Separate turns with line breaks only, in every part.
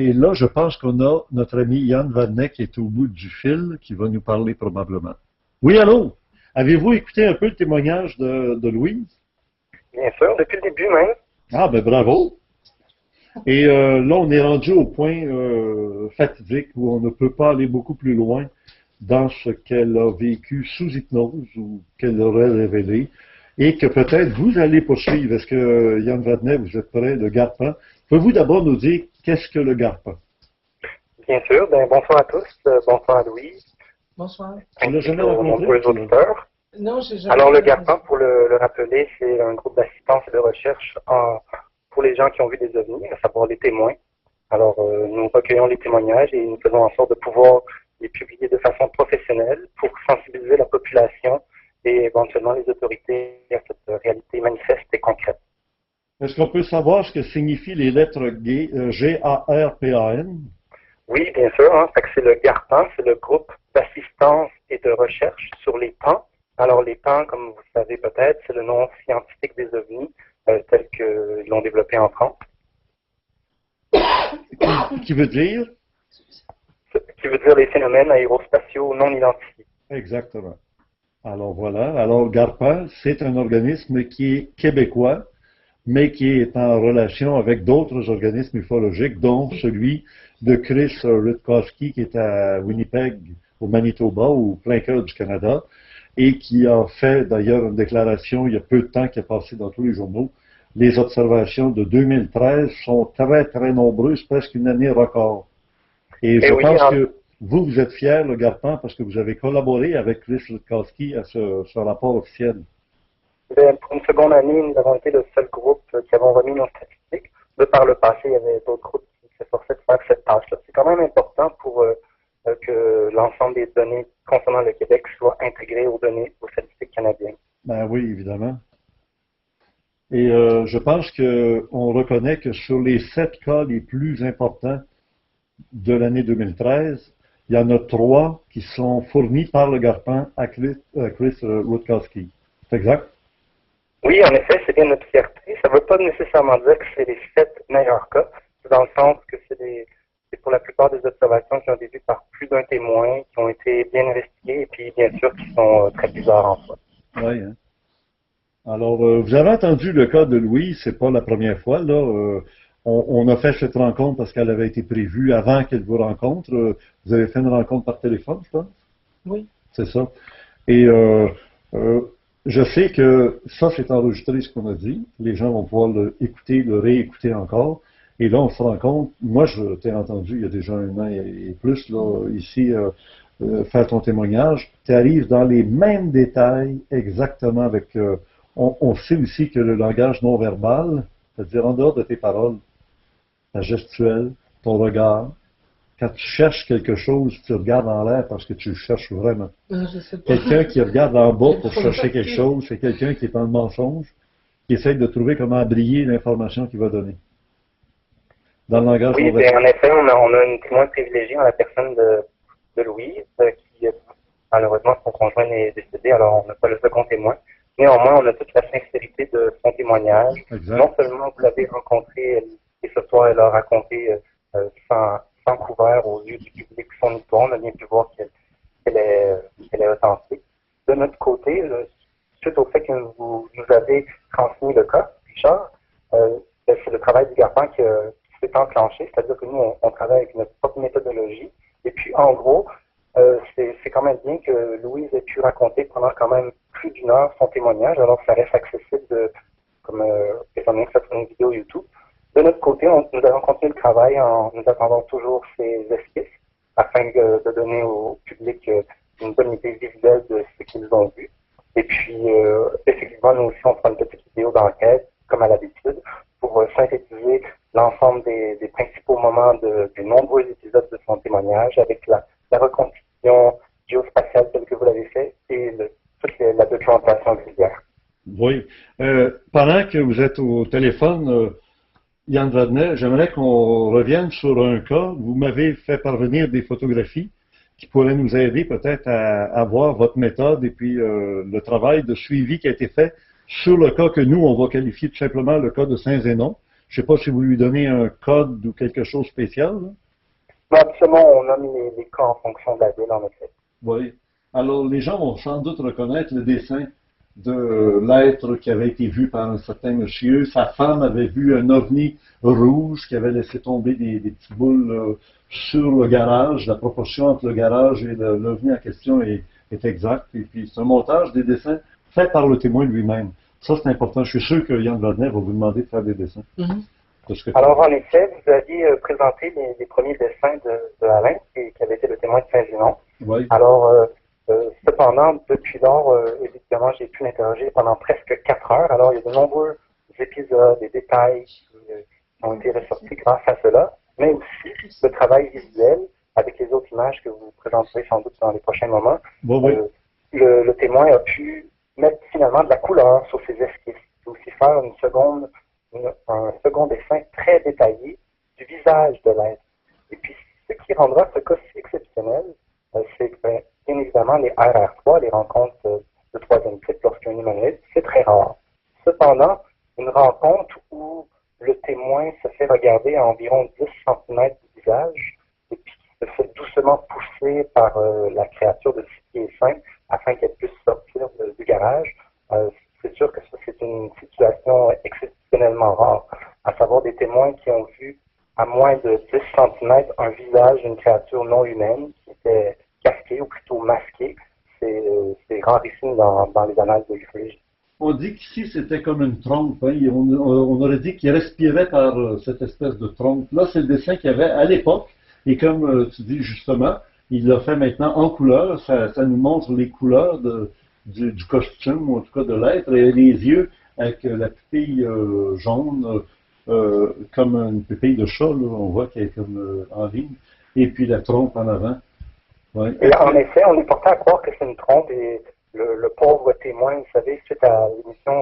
Et là, je pense qu'on a notre ami Yann Vadnet qui est au bout du fil, qui va nous parler probablement. Oui, allô? Avez-vous écouté un peu le témoignage de Louise?
Bien sûr, depuis le début même.
Ah, ben bravo! Et là, on est rendu au point fatidique où on ne peut pas aller beaucoup plus loin dans ce qu'elle a vécu sous hypnose ou qu'elle aurait révélé et que peut-être vous allez poursuivre. Est-ce que, Yann Vadnet, vous êtes prêt, le Garpin? Pouvez-vous d'abord nous dire qu'est-ce que le Garpin?
Bien sûr. Bonsoir à tous. Bonsoir à Louise.
Bonsoir.
On l'a jamais
Aux
rencontré?
nombreux auditeurs.
Non, j'ai jamais.
Alors, le GARPAN, pour le rappeler, c'est un groupe d'assistance et de recherche pour les gens qui ont vu des ovnis, à savoir les témoins. Alors, nous recueillons les témoignages et nous faisons en sorte de pouvoir les publier de façon professionnelle pour sensibiliser la population et éventuellement les autorités à cette réalité manifeste et concrète.
Est-ce qu'on peut savoir ce que signifient les lettres G-A-R-P-A-N?
Oui, bien sûr. Hein, c'est le GARPAN, c'est le groupe d'assistance et de recherche sur les PAN. Alors, les PAN, comme vous savez peut-être, c'est le nom scientifique des ovnis, tel qu'ils l'ont développé en France.
Qui veut dire?
Qui veut dire les phénomènes aérospatiaux non identifiés.
Exactement. Alors voilà. Alors, GARPAN, c'est un organisme qui est québécois, mais qui est en relation avec d'autres organismes ufologiques, dont celui de Chris Rutkowski, qui est à Winnipeg, au Manitoba, au plein cœur du Canada, et qui a fait d'ailleurs une déclaration il y a peu de temps, qui est passée dans tous les journaux. Les observations de 2013 sont très, très nombreuses, presque une année record. Et je pense que vous êtes fiers, le Garpin, parce que vous avez collaboré avec Chris Rutkowski à ce rapport officiel.
Pour une seconde année, nous avons été le seul groupe qui avons remis nos statistiques. De par le passé, il y avait d'autres groupes qui s'efforçaient de faire cette tâche-là. C'est quand même important pour que l'ensemble des données concernant le Québec soient intégrées aux données aux statistiques canadiennes.
Ben oui, évidemment. Et je pense qu'on reconnaît que sur les 7 cas les plus importants de l'année 2013, il y en a 3 qui sont fournis par le Garpin à Chris Rutkowski. C'est exact?
Oui, en effet, c'est bien notre fierté. Ça ne veut pas nécessairement dire que c'est les 7 meilleurs cas. C'est dans le sens que c'est pour la plupart des observations qui ont été vues par plus d'un témoin, qui ont été bien investiguées et puis bien sûr qui sont très bizarres en soi.
Oui, hein? Alors, vous avez entendu le cas de Louise, c'est pas la première fois, là. On a fait cette rencontre parce qu'elle avait été prévue avant qu'elle vous rencontre. Vous avez fait une rencontre par téléphone, je pense?
Oui.
C'est ça. Et je sais que ça, c'est enregistré ce qu'on a dit. Les gens vont pouvoir l'écouter, le réécouter encore. Et là, on se rend compte, moi, je t'ai entendu il y a déjà un an et plus, là, ici, faire ton témoignage. Tu arrives dans les mêmes détails exactement avec... on sait aussi que le langage non verbal, c'est-à-dire en dehors de tes paroles, ta gestuelle, ton regard, quand tu cherches quelque chose, tu regardes en l'air parce que tu le cherches vraiment. Quelqu'un qui regarde en bas pour chercher quelque chose, c'est quelqu'un qui est dans le mensonge, qui essaie de trouver comment briller l'information qu'il va donner. Dans le langage
oui, en effet, on a une témoin privilégiée en la personne de Louise, qui malheureusement son conjoint est décédé, alors on n'a pas le second témoin. Néanmoins, on a toute la sincérité de son témoignage.
Exact.
Non seulement vous l'avez rencontré, et ce soir, elle a raconté sans couvert aux yeux du public son histoire. On a bien pu voir qu'elle est authentique. De notre côté, suite au fait que vous nous avez transmis le cas, Richard, c'est le travail du Garpin qui s'est enclenché, c'est-à-dire que nous, on travaille avec notre propre méthodologie. Et puis, en gros, c'est quand même bien que Louise ait pu raconter pendant quand même plus d'une heure son témoignage, alors que ça reste accessible comme étant donné que ça soit une vidéo YouTube. De notre côté, nous avons continué le travail en nous attendant toujours ces esquisses afin de donner au public une bonne idée visuelle de ce qu'ils ont vu. Et puis, effectivement, nous aussi, on prend une petite vidéo d'enquête, comme à l'habitude, pour synthétiser l'ensemble des principaux moments des nombreux épisodes de son témoignage avec la reconstitution géospatiale telle que vous l'avez fait et toute la documentation régulière.
Oui. Pendant que vous êtes au téléphone, Yann Vadnet, j'aimerais qu'on revienne sur un cas. Vous m'avez fait parvenir des photographies qui pourraient nous aider peut-être à voir votre méthode et puis le travail de suivi qui a été fait sur le cas que nous, on va qualifier tout simplement le cas de Saint-Zénon. Je ne sais pas si vous lui donnez un code ou quelque chose de spécial. Là.
Mais absolument, on nomme les cas en fonction de la ville, en effet.
Oui. Alors, les gens vont sans doute reconnaître le dessin de l'être qui avait été vu par un certain monsieur. Sa femme avait vu un ovni rouge qui avait laissé tomber des petites boules sur le garage. La proportion entre le garage et l'ovni en question est exacte. Et puis, c'est un montage des dessins faits par le témoin lui-même. Ça, c'est important. Je suis sûr que Yann Waldner va vous demander de faire des dessins.
Alors, en effet, vous aviez présenté les premiers dessins de Alain, qui avait été le témoin de Saint-Ginon.
Oui.
Alors, cependant, depuis lors, évidemment, j'ai pu l'interroger pendant presque 4 heures. Alors, il y a de nombreux épisodes, des détails qui ont été ressortis grâce à cela, mais aussi le travail visuel avec les autres images que vous présenterez sans doute dans les prochains moments.
Oui.
Le témoin a pu mettre finalement de la couleur sur ses esquisses, et aussi faire un second dessin très détaillé du visage de l'être. Et puis, ce qui rendra ce cas si exceptionnel, c'est que, bien évidemment, les RR3, les rencontres de troisième type lorsqu'il y a un humanoïde, c'est très rare. Cependant, une rencontre où le témoin se fait regarder à environ 10 cm du visage et puis se fait doucement pousser par la créature de 6 pieds 5 afin qu'elle puisse sortir du garage, c'est sûr que ça, c'est une situation exceptionnellement rare, à savoir des témoins qui ont vu à moins de 10 cm un visage d'une créature non humaine qui était casquée ou plutôt masquée. C'est rarissime dans les annales de l'ufologie.
On dit qu'ici, c'était comme une trompe. Hein. On aurait dit qu'il respirait par cette espèce de trompe. Là, c'est le dessin qu'il y avait à l'époque. Et comme tu dis justement, il l'a fait maintenant en couleur. Ça nous montre les couleurs du costume, ou en tout cas de l'être. Et les yeux avec la pupille jaune, comme une pupille de chat. Là, on voit qu'elle est comme en ligne. Et puis la trompe en avant. Ouais.
Et en effet, on est porté à croire que c'est une trompe et le pauvre témoin, vous savez, suite à l'émission,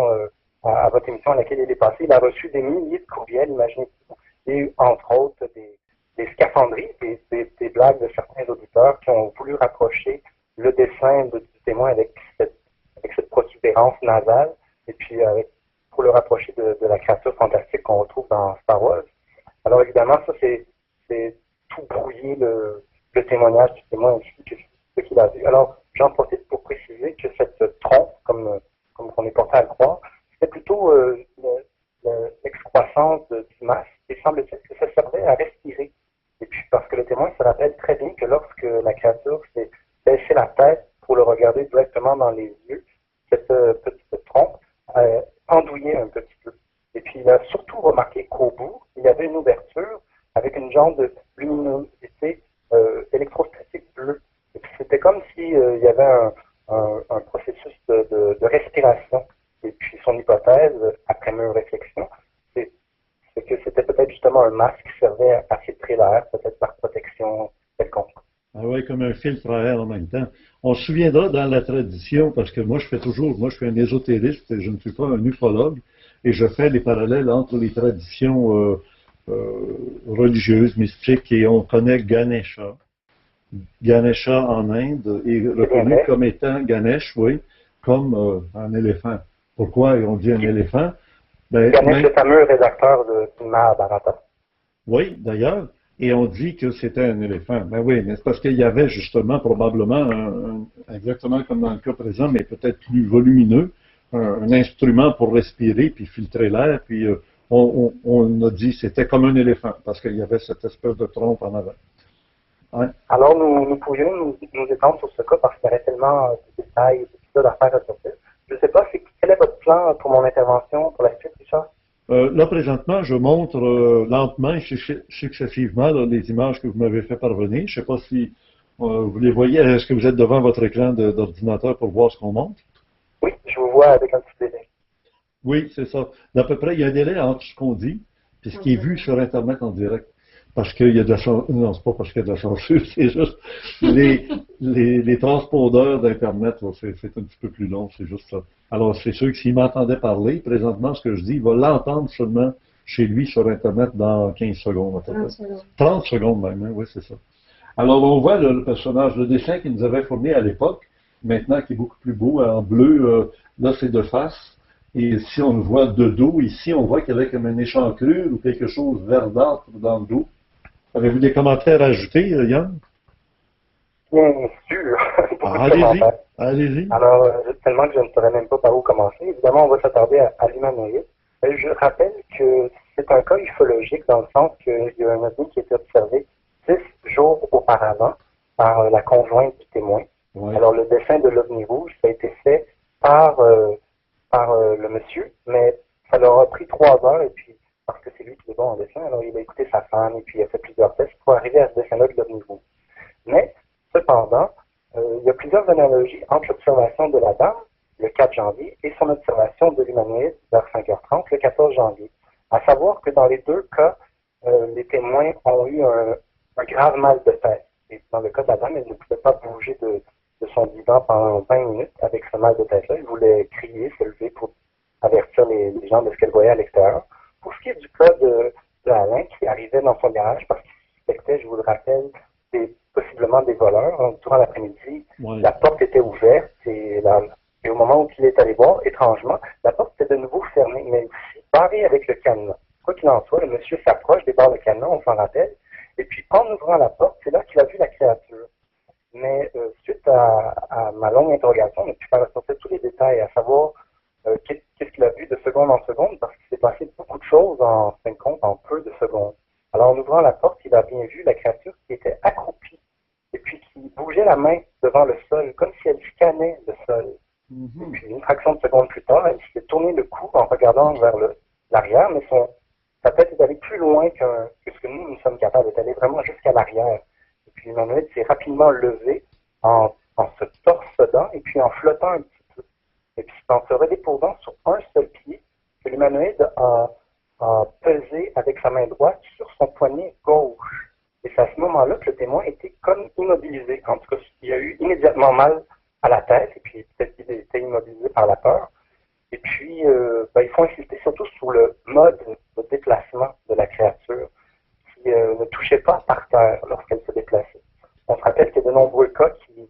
à votre émission à laquelle il est passé, il a reçu des milliers de courriels, imaginez-vous, et entre autres des scaphandries, des blagues de certains auditeurs qui ont voulu rapprocher le dessin du témoin avec cette protubérance nasale, et puis pour le rapprocher de la créature fantastique qu'on retrouve dans Star Wars. Alors évidemment, ça c'est tout brouillé le témoignage du témoin ainsi ce qu'il a vu. Alors, j'en profite pour préciser que cette trompe, comme on est porté à le croire, c'était plutôt l'excroissance du masque, et semble-t-il que ça servait à respirer. Et puis, parce que le témoin se rappelle très bien que lorsque la créature s'est baissé la tête pour le regarder directement dans les yeux, cette petite trompe pendouillait un petit peu. Et puis, il a surtout remarqué qu'au bout, il y avait une ouverture avec une genre de luminosité électrostatique bleue. Et puis, c'était comme s'il y avait un processus de respiration. Et puis, son hypothèse, après mûre réflexion, c'est que c'était peut-être justement un masque qui servait à filtrer l'air, peut-être par protection quelconque.
Ah oui, comme un filtre à air en même temps. On se souviendra dans la tradition, parce que moi je suis un ésotériste, et je ne suis pas un ufologue, et je fais les parallèles entre les traditions religieuses, mystiques, et on connaît Ganesha. Ganesha en Inde est reconnu comme étant Ganesh, oui, comme un éléphant. Pourquoi on dit un éléphant? Ben,
Ganesh, le fameux rédacteur du Mahabharata.
Oui, d'ailleurs. Et on dit que c'était un éléphant. Ben oui, mais c'est parce qu'il y avait justement probablement, exactement comme dans le cas présent, mais peut-être plus volumineux, un instrument pour respirer puis filtrer l'air. Puis on a dit que c'était comme un éléphant parce qu'il y avait cette espèce de trompe en avant. Hein?
Alors nous pourrions nous étendre sur ce cas parce qu'il y aurait tellement de détails et d'épisodes à faire à sortir. Je ne sais pas, quel est votre plan pour mon intervention pour la suite, Richard?
Là, présentement, je montre lentement et successivement là, les images que vous m'avez fait parvenir. Je ne sais pas si vous les voyez. Est-ce que vous êtes devant votre écran d'ordinateur pour voir ce qu'on montre?
Oui, je vous vois avec un petit délai.
Oui, c'est ça. D'à peu près, il y a un délai entre ce qu'on dit et ce qui est vu sur Internet en direct. Parce qu'il y a de la censure. Non, c'est pas parce qu'il y a de la censure, c'est juste les transpondeurs d'Internet, c'est un petit peu plus long, c'est juste ça. Alors, c'est sûr que s'il m'entendait parler, présentement, ce que je dis, il va l'entendre seulement chez lui sur Internet dans 15 secondes, à peu près. 30 secondes même, hein, oui, c'est ça. Alors, on voit le personnage, le dessin qu'il nous avait fourni à l'époque, maintenant qui est beaucoup plus beau, en bleu, là, c'est de face. Et si on le voit de dos, ici, on voit qu'il y avait comme une échancrure ou quelque chose verdâtre dans le dos. Avez-vous des commentaires à ajouter, Yann?
Bien sûr, beaucoup de
Allez-y,
commentaires.
allez-y.
Alors, tellement que je ne saurais même pas par où commencer. Évidemment, on va s'attarder à l'humanoïde. Je rappelle que c'est un cas ufologique dans le sens qu'il y a un ovni qui a été observé 6 jours auparavant par la conjointe du témoin.
Ouais.
Alors, le dessin de l'ovni rouge, ça a été fait par, le monsieur, mais ça leur a pris 3 heures, et puis, parce que c'est lui qui est bon en dessin, alors il a écouté sa femme, et puis il a fait plusieurs tests pour arriver à ce dessin-là de l'ovni rouge. Mais, cependant, il y a plusieurs analogies entre l'observation de la dame, le 4 janvier, et son observation de l'humanoïde vers 5h30, le 14 janvier. À savoir que dans les 2 cas, les témoins ont eu un grave mal de tête. Et dans le cas de la dame, elle ne pouvait pas bouger de son divan pendant 20 minutes avec ce mal de tête-là. Elle voulait crier, se lever pour avertir les gens de ce qu'elle voyait à l'extérieur. Pour ce qui est du cas de Alain, qui arrivait dans son garage parce qu'il suspectait, je vous le rappelle, possiblement des voleurs. Donc, durant l'après-midi,
Ouais.
la porte était ouverte et au moment où il est allé voir, étrangement, la porte était de nouveau fermée, mais aussi barrée avec le cadenas. Quoi qu'il en soit, le monsieur s'approche, débarre le cadenas, on s'en rappelle, et puis en ouvrant la porte, c'est là qu'il a vu la créature. Mais suite à ma longue interrogation, on a pu faire ressortir tous les détails, à savoir qu'est-ce qu'il a vu de seconde en seconde, parce qu'il s'est passé beaucoup de choses en fin de compte, en peu de secondes. Alors en ouvrant la porte, il a bien vu la créature qui était accroupie, et puis qui bougeait la main devant le sol, comme si elle scannait le sol. Et puis une fraction de seconde plus tard, elle s'est tournée le cou en regardant vers l'arrière, mais sa tête est allée plus loin que ce que nous sommes capables, elle est allée vraiment jusqu'à l'arrière. Et puis l'humanoïde s'est rapidement levé en se torsadant et puis en flottant un petit peu. Et puis en se redéposant sur un seul pied, que l'humanoïde a pesé avec sa main droite sur son poignet gauche. Et c'est à ce moment-là que le témoin était comme immobilisé. En tout cas, il a eu immédiatement mal à la tête, et puis peut-être qu'il était immobilisé par la peur. Et puis, il faut insister surtout sur le mode de déplacement de la créature, qui ne touchait pas par terre lorsqu'elle se déplaçait. On se rappelle qu'il y a de nombreux cas qui,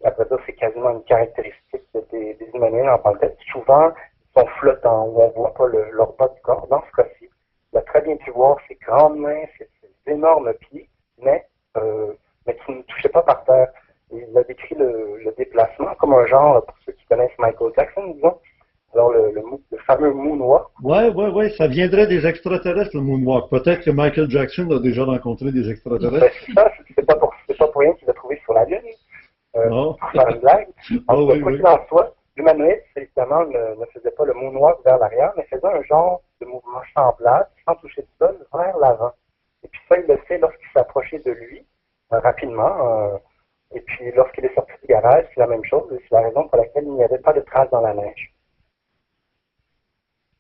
après ça, c'est quasiment une caractéristique des humanoïdes en tant que tel. Souvent, ils sont flottants, où on ne voit pas leur bas du corps. Dans ce cas-ci, il a très bien pu voir ces grandes mains, ces énormes pieds, mais qui ne touchaient pas par terre. Il a décrit le déplacement comme un genre, pour ceux qui connaissent Michael Jackson, disons, alors le fameux moonwalk.
Ouais, ça viendrait des extraterrestres, le moonwalk. Peut-être que Michael Jackson a déjà rencontré des extraterrestres.
C'est pas pour rien qu'il l'a trouvé sur la Lune,
Non.
pour faire une blague. En tout cas, quoi qu'il en soit, l'humanoïde, évidemment, ne faisait pas le moonwalk vers l'arrière, mais faisait un genre de mouvement semblable, sans toucher le sol, vers l'avant. Et puis ça, il le fait lorsqu'il s'est approché de lui, rapidement. Et puis lorsqu'il est sorti du garage, c'est la même chose. C'est la raison pour laquelle il n'y avait pas de traces dans la neige.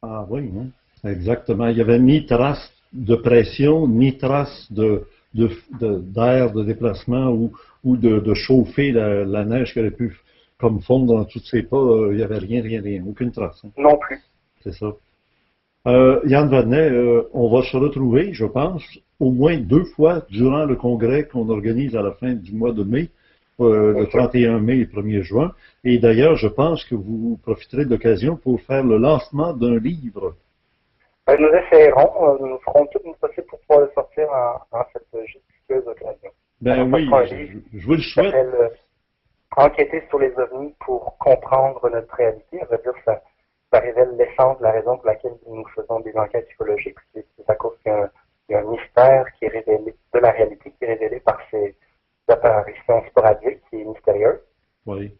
Ah oui, hein? Exactement. Il n'y avait ni trace de pression, ni trace d'air de déplacement ou de chauffer la neige qui aurait pu comme fondre dans tous ses pas. Il n'y avait rien, aucune trace. Hein?
Non plus.
C'est ça. Yann Vadnet, on va se retrouver, je pense, au moins 2 fois durant le congrès qu'on organise à la fin du mois de mai, le 31 mai et 1er juin. Et d'ailleurs, je pense que vous profiterez de l'occasion pour faire le lancement d'un livre.
Nous essayerons, nous ferons tout notre possible pour pouvoir le sortir en cette justifieuse occasion.
Ben oui, je vous le souhaite.
Enquêter sur les ovnis pour comprendre notre réalité, ça veut dire que ça révèle l'essence de la raison pour laquelle nous faisons des enquêtes psychologiques. C'est à cause qu'il y a un mystère qui est révélé, de la réalité qui est révélé par ces apparitions sporadiques qui est mystérieuse.
Oui.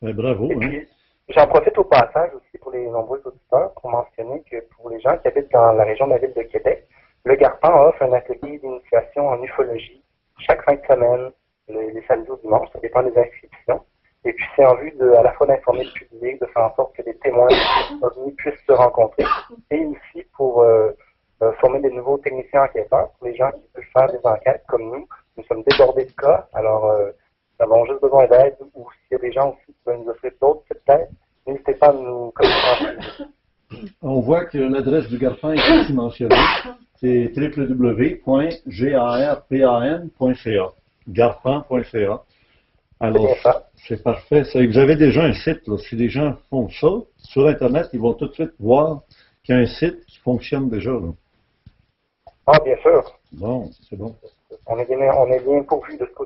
Ben, bravo.
Et puis, j'en profite au passage aussi pour les nombreux auditeurs pour mentionner que pour les gens qui habitent dans la région de la ville de Québec, le Garpan offre un atelier d'initiation en ufologie chaque fin de semaine, les samedis ou dimanches, ça dépend des inscriptions. Et puis c'est en vue à la fois d'informer le public, de faire en sorte que les témoins puissent se rencontrer, et aussi pour former des nouveaux techniciens enquêteurs, pour les gens qui veulent faire des enquêtes comme nous. Nous sommes débordés de cas, alors nous avons juste besoin d'aide, ou s'il y a des gens aussi qui veulent nous offrir d'autres peut-être, n'hésitez pas à nous communiquer.
On voit que l'adresse du Garpan est ici mentionnée. C'est www.garpan.ca. Garpan.ca. Alors,
bien ça.
c'est parfait. Vous avez déjà un site, là. Si les gens font ça, sur Internet, ils vont tout de suite voir qu'il y a un site qui fonctionne déjà, là.
Ah, bien sûr.
Bon, c'est bon.
On est bien pourvu de ce côté.